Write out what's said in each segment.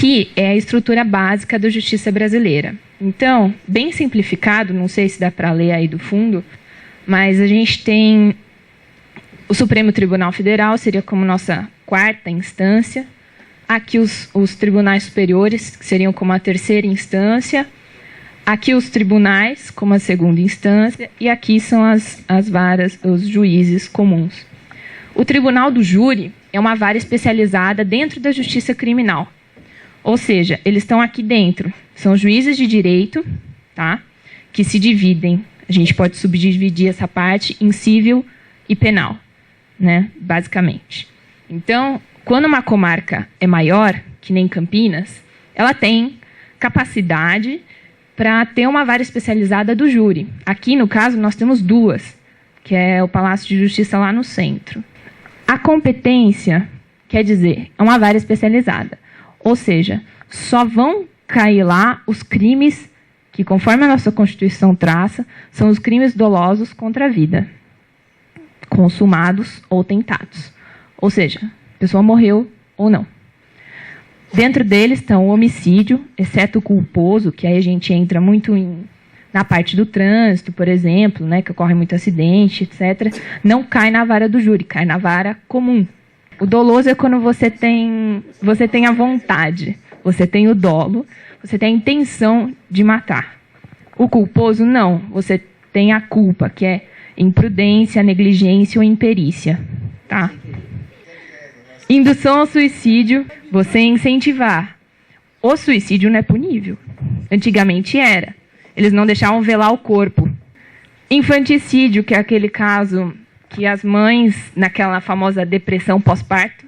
aqui é a estrutura básica da justiça brasileira. Então, bem simplificado, não sei se dá para ler aí do fundo, mas a gente tem o Supremo Tribunal Federal, seria como nossa quarta instância. Aqui os tribunais superiores, que seriam como a terceira instância. Aqui os tribunais, como a segunda instância. E aqui são as varas, os juízes comuns. O Tribunal do Júri é uma vara especializada dentro da justiça criminal. Ou seja, eles estão aqui dentro. São juízes de direito, tá? Que se dividem. A gente pode subdividir essa parte em civil e penal, né? Basicamente. Então, quando uma comarca é maior, que nem Campinas, ela tem capacidade para ter uma vara especializada do júri. Aqui, no caso, nós temos duas, que é o Palácio de Justiça lá no centro. A competência, quer dizer, é uma vara especializada. Ou seja, só vão cair lá os crimes que, conforme a nossa Constituição traça, são os crimes dolosos contra a vida, consumados ou tentados. Ou seja, a pessoa morreu ou não. Dentro deles estão o homicídio, exceto o culposo, que aí a gente entra muito na parte do trânsito, por exemplo, né, que ocorre muito acidente, etc. Não cai na vara do júri, cai na vara comum. O doloso é quando você tem a vontade, você tem o dolo, você tem a intenção de matar. O culposo, não. Você tem a culpa, que é imprudência, negligência ou imperícia. Tá? Indução ao suicídio, você incentivar. O suicídio não é punível. Antigamente era. Eles não deixavam velar o corpo. Infanticídio, que é aquele caso que as mães, naquela famosa depressão pós-parto,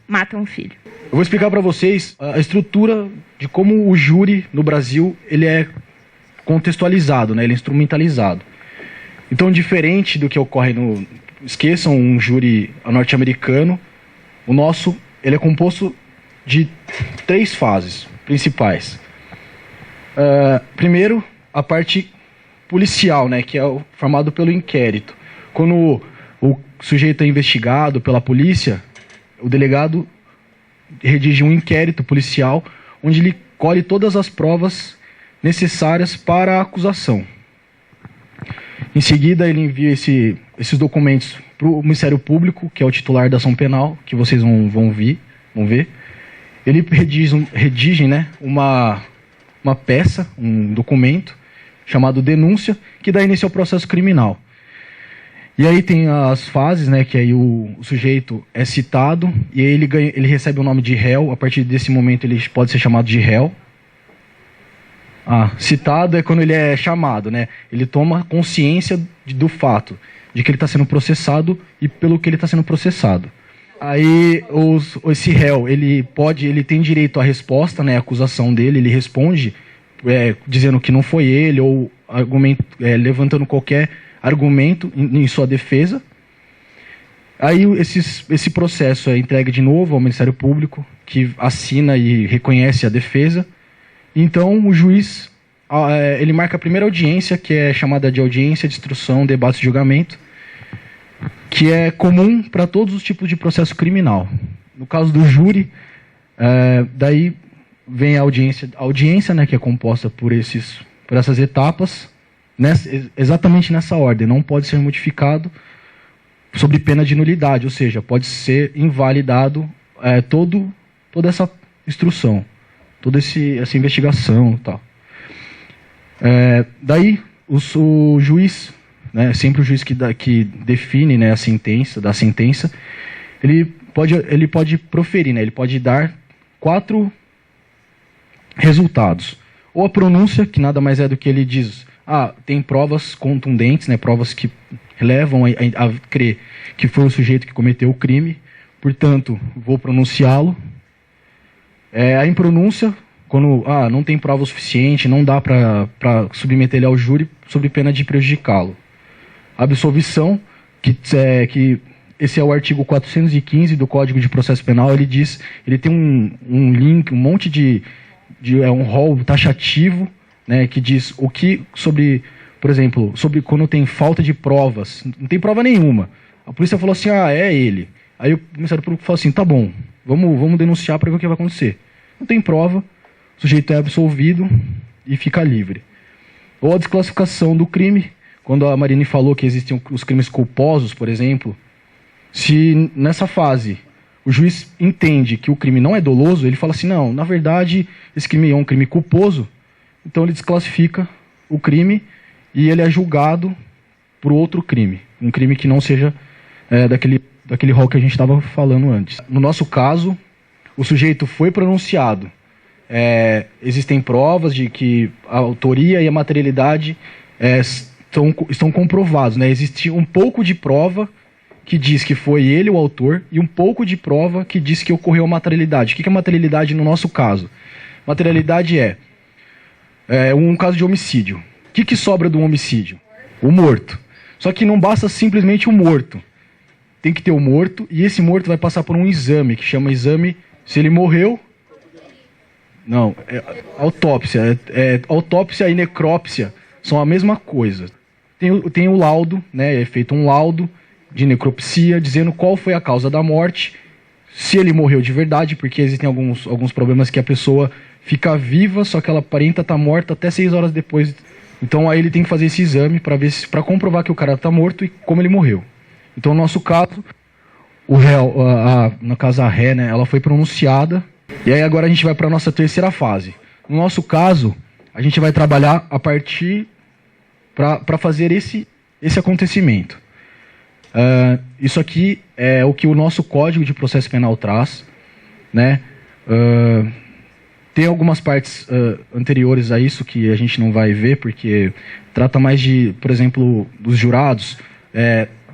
matam o filho. Eu vou explicar para vocês a estrutura de como o júri no Brasil ele é contextualizado, né? Ele é instrumentalizado. Então, diferente do que ocorre no... Esqueçam um júri norte-americano, o nosso ele é composto de 3 fases principais. Primeiro, a parte policial, né? Que é formado pelo inquérito. Quando o sujeito é investigado pela polícia, o delegado redige um inquérito policial onde ele colhe todas as provas necessárias para a acusação. Em seguida, ele envia esses documentos para o Ministério Público, que é o titular da ação penal, que vocês vão ver. Ele redige, né, uma peça, um documento, chamado denúncia, que dá início ao processo criminal. E aí tem as fases, né, que aí o sujeito é citado, e aí ele recebe o nome de réu. A partir desse momento ele pode ser chamado de réu. Citado é quando ele é chamado, né? Ele toma consciência do fato, de que ele está sendo processado e pelo que ele está sendo processado. Aí esse réu, ele tem direito à resposta, né, à acusação dele, ele responde dizendo que não foi ele, ou levantando qualquer argumento em sua defesa. Aí esse processo é entregue de novo ao Ministério Público, que assina e reconhece a defesa. Então o juiz ele marca a primeira audiência, que é chamada de audiência de instrução, debate e julgamento, que é comum para todos os tipos de processo criminal. No caso do júri, daí vem a audiência, né, que é composta por essas etapas, exatamente nessa ordem. Não pode ser modificado sob pena de nulidade, ou seja, pode ser invalidado toda essa instrução, toda essa investigação e tal. Daí o juiz, né, sempre o juiz que define, né, a sentença, ele pode proferir, né, ele pode dar 4 resultados. Ou a pronúncia, que nada mais é do que ele diz, tem provas contundentes, né, provas que levam a crer que foi o sujeito que cometeu o crime, portanto, vou pronunciá-lo. A impronúncia, quando não tem prova o suficiente, não dá para submeter ele ao júri sob pena de prejudicá-lo. A absolvição, que esse é o artigo 415 do Código de Processo Penal, ele tem um link, um monte de um rol taxativo, né, que diz o que por exemplo, sobre quando tem falta de provas, não tem prova nenhuma. A polícia falou assim, é ele. Aí o Ministério Público falou assim, tá bom, vamos denunciar para ver o que vai acontecer. Não tem prova, o sujeito é absolvido e fica livre. Ou a desclassificação do crime, quando a Marine falou que existem os crimes culposos, por exemplo, se nessa fase o juiz entende que o crime não é doloso, ele fala assim, não, na verdade, esse crime é um crime culposo, então ele desclassifica o crime e ele é julgado por outro crime, um crime que não seja daquele rol que a gente estava falando antes. No nosso caso, o sujeito foi pronunciado, existem provas de que a autoria e a materialidade estão comprovados, né? Existe um pouco de prova que diz que foi ele o autor e um pouco de prova que diz que ocorreu a materialidade. O que é materialidade no nosso caso? Materialidade é um caso de homicídio. O que sobra do homicídio? O morto. Só que não basta simplesmente o morto. Tem que ter o morto e esse morto vai passar por um exame, que chama exame, se ele morreu... Não, autópsia. Autópsia e necrópsia são a mesma coisa. Tem o laudo, né? É feito um laudo de necropsia, dizendo qual foi a causa da morte, se ele morreu de verdade, porque existem alguns problemas que a pessoa fica viva, só que ela aparenta estar morta até 6 horas depois. Então aí ele tem que fazer esse exame para comprovar que o cara está morto e como ele morreu. Então no nosso caso, o réu, no caso a ré, né, ela foi pronunciada, e aí agora a gente vai para a nossa terceira fase. No nosso caso, a gente vai trabalhar a partir para fazer esse acontecimento. Isso aqui é o que o nosso Código de Processo Penal traz, né? Tem algumas partes anteriores a isso que a gente não vai ver, porque trata mais de, por exemplo, dos jurados.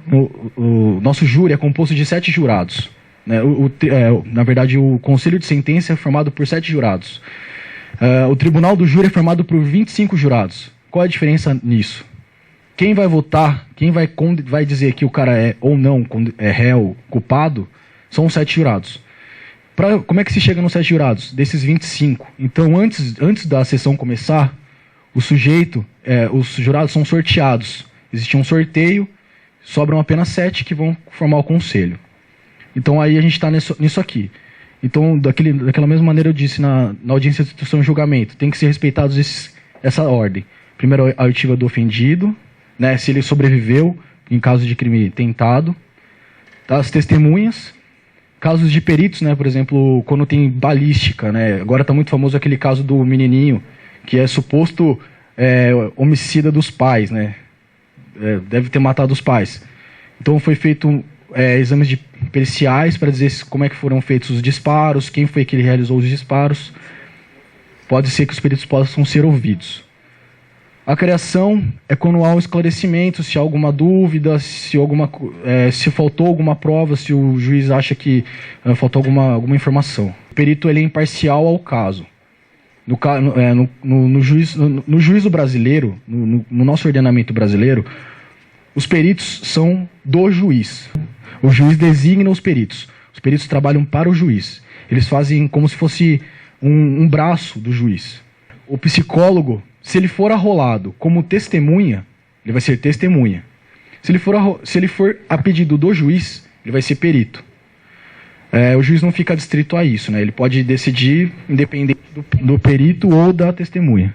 O nosso júri é composto de 7 jurados. Né? Na verdade, o Conselho de Sentença é formado por 7 jurados. O Tribunal do Júri é formado por 25 jurados. Qual é a diferença nisso? Quem vai votar, quem vai dizer que o cara é ou não é réu, culpado, são os 7 jurados. Como é que se chega nos 7 jurados? Desses 25. Então, antes da sessão começar, os jurados são sorteados. Existe um sorteio, sobram apenas 7 que vão formar o conselho. Então, aí a gente está nisso aqui. Então, daquela mesma maneira eu disse na audiência de instrução e julgamento, tem que ser respeitados essa ordem. Primeiro, a oitiva do ofendido, né, se ele sobreviveu em caso de crime tentado, as testemunhas, casos de peritos, né, por exemplo, quando tem balística, né, agora está muito famoso aquele caso do menininho, que é suposto homicida dos pais, né, deve ter matado os pais. Então foi feito exames periciais para dizer como é que foram feitos os disparos, quem foi que ele realizou os disparos. Pode ser que os peritos possam ser ouvidos. A criação é quando há um esclarecimento, se há alguma dúvida, se faltou alguma prova, se o juiz acha que faltou alguma informação. O perito ele é imparcial ao caso. No juízo brasileiro, no nosso ordenamento brasileiro, os peritos são do juiz. O juiz designa os peritos. Os peritos trabalham para o juiz. Eles fazem como se fosse um braço do juiz. O psicólogo, se ele for arrolado como testemunha, ele vai ser testemunha. Se ele for a pedido do juiz, ele vai ser perito. O juiz não fica adstrito a isso, né? Ele pode decidir independente do perito ou da testemunha.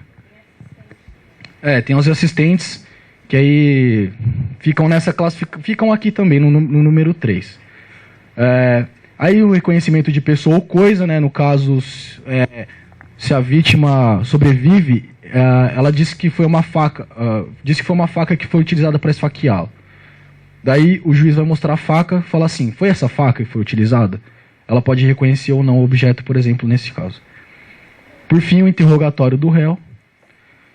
Tem os assistentes que aí ficam nessa classificação, ficam aqui também no número 3. Aí o reconhecimento de pessoa ou coisa, né? No caso, se a vítima sobrevive, ela disse que foi uma faca, que foi utilizada para esfaqueá-la. Daí o juiz vai mostrar a faca e falar assim, foi essa faca que foi utilizada? Ela pode reconhecer ou não o objeto, por exemplo, nesse caso. Por fim, o interrogatório do réu.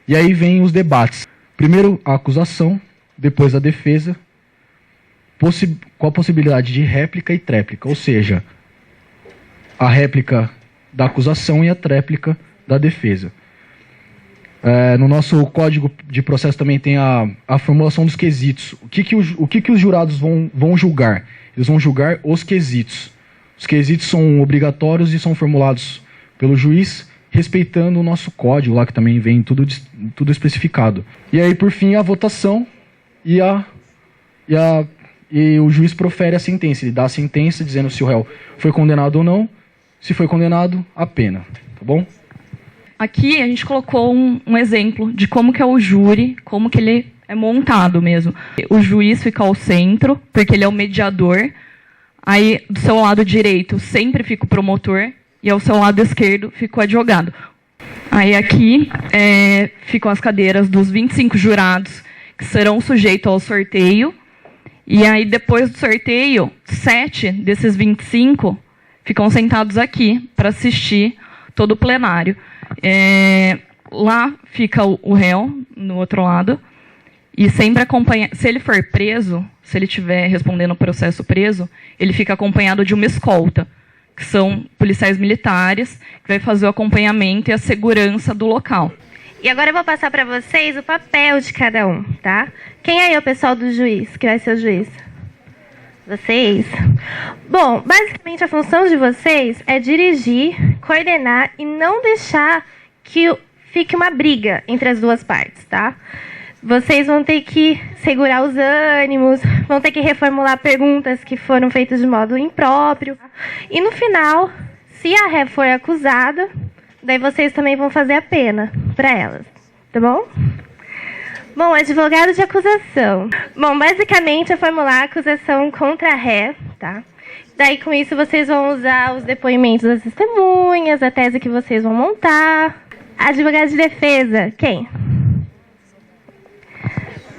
E aí vem os debates. Primeiro a acusação, depois a defesa, com a possibilidade de réplica e tréplica, ou seja, a réplica da acusação e a tréplica da defesa. No nosso Código de Processo também tem a formulação dos quesitos. O que os jurados vão julgar? Eles vão julgar os quesitos. Os quesitos são obrigatórios e são formulados pelo juiz, respeitando o nosso código lá, que também vem tudo especificado. E aí, por fim, a votação e o juiz profere a sentença. Ele dá a sentença dizendo se o réu foi condenado ou não. Se foi condenado, a pena. tá bom? Aqui a gente colocou um exemplo de como que é o júri, como que ele é montado mesmo. O juiz fica ao centro, porque ele é o mediador. Aí, do seu lado direito, sempre fica o promotor, e ao seu lado esquerdo fica o advogado. Aí aqui ficam as cadeiras dos 25 jurados, que serão sujeitos ao sorteio. E aí, depois do sorteio, 7 desses 25 ficam sentados aqui para assistir todo o plenário. Lá fica o réu, no outro lado, e sempre acompanha. Se ele for preso, se ele estiver respondendo o processo preso, ele fica acompanhado de uma escolta, que são policiais militares, que vai fazer o acompanhamento e a segurança do local. E agora eu vou passar para vocês o papel de cada um, tá? Quem aí é o pessoal do juiz, que vai ser o juiz? Vocês? Bom, basicamente a função de vocês é dirigir, coordenar e não deixar que fique uma briga entre as duas partes, tá? Vocês vão ter que segurar os ânimos, vão ter que reformular perguntas que foram feitas de modo impróprio. E no final, se a ré for acusada, daí vocês também vão fazer a pena para elas, tá bom? Bom, advogado de acusação. Bom, basicamente é formular a acusação contra a ré, tá? Daí com isso vocês vão usar os depoimentos das testemunhas, a tese que vocês vão montar. Advogado de defesa, quem?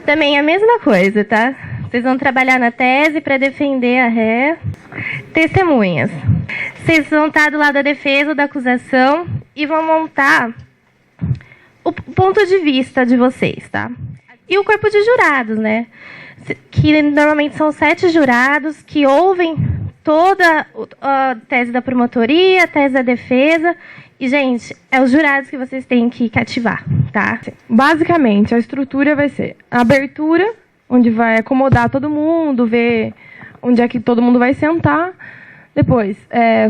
Também a mesma coisa, tá? Vocês vão trabalhar na tese para defender a ré. Testemunhas. Vocês vão estar do lado da defesa ou da acusação e vão montar o ponto de vista de vocês, tá? E o corpo de jurados, né? Que normalmente são 7 jurados que ouvem toda a tese da promotoria, a tese da defesa. E, gente, é os jurados que vocês têm que cativar, tá? Basicamente, a estrutura vai ser a abertura, onde vai acomodar todo mundo, ver onde é que todo mundo vai sentar. Depois,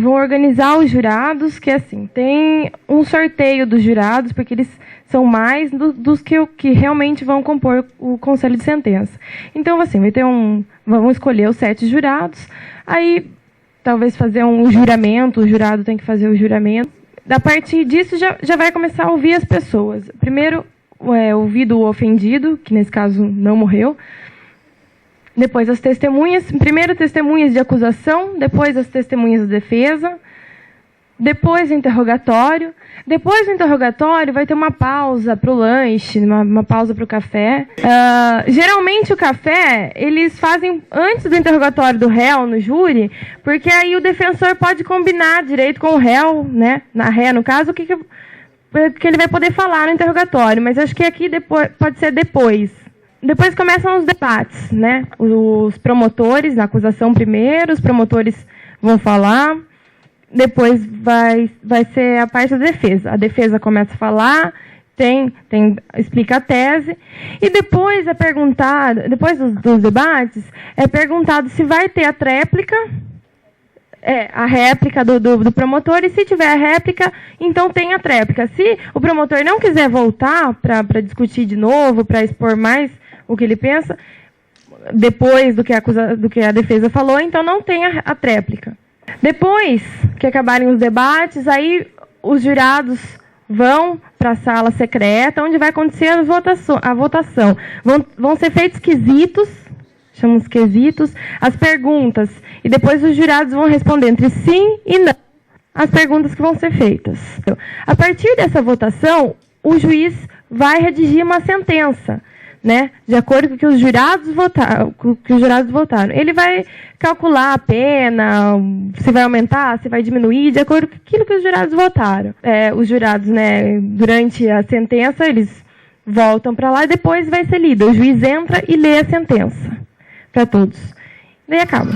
vão organizar os jurados, que assim, tem um sorteio dos jurados, porque eles são mais dos que realmente vão compor o conselho de sentença. Então, assim, vai ter vão escolher os 7 jurados, aí talvez fazer um juramento, o jurado tem que fazer o juramento. A partir disso, já vai começar a ouvir as pessoas. Primeiro, ouvir do ofendido, que nesse caso não morreu. Depois, as testemunhas. Primeiro, testemunhas de acusação. Depois, as testemunhas de defesa. Depois, o interrogatório. Depois do interrogatório, vai ter uma pausa para o lanche, uma pausa para o café. Geralmente, o café, eles fazem antes do interrogatório do réu no júri, porque aí o defensor pode combinar direito com o réu, né, na ré, no caso, o que ele vai poder falar no interrogatório. Mas acho que aqui depois, pode ser depois. Depois começam os debates, né? Os promotores, na acusação primeiro, os promotores vão falar. Depois vai ser a parte da defesa. A defesa começa a falar, explica a tese, e depois é perguntado, depois dos debates, é perguntado se vai ter a tréplica, a réplica do promotor, e se tiver a réplica, então tem a tréplica. Se o promotor não quiser voltar para discutir de novo, para expor mais o que ele pensa, depois do que a defesa falou, então não tem a tréplica. Depois que acabarem os debates, aí os jurados vão para a sala secreta, onde vai acontecer a votação. Vão ser feitos quesitos, chamamos quesitos, as perguntas, e depois os jurados vão responder entre sim e não as perguntas que vão ser feitas. A partir dessa votação, o juiz vai redigir uma sentença, né, de acordo com o que os jurados votaram. Ele vai calcular a pena, se vai aumentar, se vai diminuir, de acordo com aquilo que os jurados votaram. Os jurados, né, durante a sentença, eles voltam para lá e depois vai ser lida. O juiz entra e lê a sentença para todos. Daí acaba.